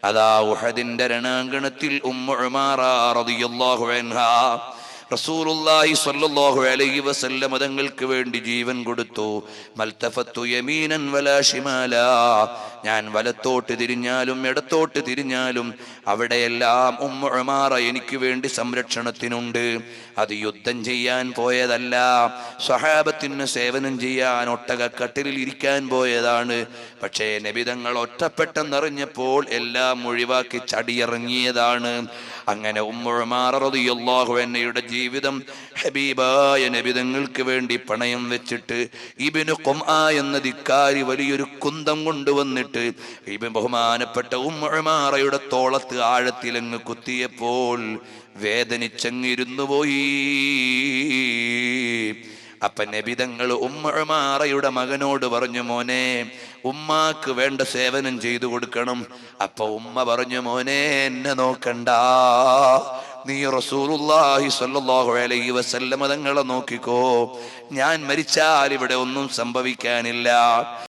അതാ ഉഹദിന്റെ രണാങ്കണത്തിൽ ഉമ്മു ഉമാറ റളിയല്ലാഹു അൻഹാ റസൂലുള്ളാഹി സ്വല്ലല്ലാഹു അലൈഹി വസല്ലം തങ്ങൾക്ക് വേണ്ടി ജീവൻ കൊടുത്തു. മൽതഫത്തു യമീനൻ വലാ ശിമാലാ, ഞാൻ വലത്തോട്ട് തിരിഞ്ഞാലും ഇടത്തോട്ട് തിരിഞ്ഞാലും അവിടെയെല്ലാം ഉമ്മു ഉമാറ എനിക്ക് വേണ്ടി സംരക്ഷണത്തിനുണ്ട്. അത് യുദ്ധം ചെയ്യാൻ പോയതല്ല, സ്വഹാബത്തിന് സേവനം ചെയ്യാൻ ഒട്ടകക്കട്ടിലിൽ ഇരിക്കാൻ പോയതാണ്. പക്ഷേ നബി തങ്ങൾ ഒറ്റപ്പെട്ടെന്നറിഞ്ഞപ്പോൾ എല്ലാം ഒഴിവാക്കി ചടിയിറങ്ങിയതാണ്. അങ്ങനെ ഉമ്മു ഉമാറ റളിയല്ലാഹു അൻഹയുടെ ജീവിതം ഹബീബായ നബി തങ്ങൾക്ക് വേണ്ടി പണയം വെച്ചിട്ട് ഇബ്നു ഖുംആ എന്ന ധിക്കാരി വലിയൊരു കുന്തം കൊണ്ടുവന്നിട്ട് ബഹുമാനപ്പെട്ട ഉമ്മു ഉമാറയുടെ തോളത്ത് ആഴത്തിലങ്ങ് കുത്തിയപ്പോൾ വേദനിച്ചങ്ങിരുന്നു പോയി. അപ്പൊ നബി തങ്ങൾ ഉമ്മു ഉമാറയുടെ മകനോട് പറഞ്ഞു, മോനെ ഉമ്മാക്ക് വേണ്ട സേവനം ചെയ്തു കൊടുക്കണം. അപ്പൊ ഉമ്മ പറഞ്ഞു, മോനെ എന്നെ നോക്കണ്ട, നീ റസൂലുള്ളാഹി സ്വല്ലല്ലാഹു അലൈഹി വസല്ലം തങ്ങളെ നോക്കിക്കോ, ഞാൻ മരിച്ചാൽ ഇവിടെ ഒന്നും സംഭവിക്കാനില്ല.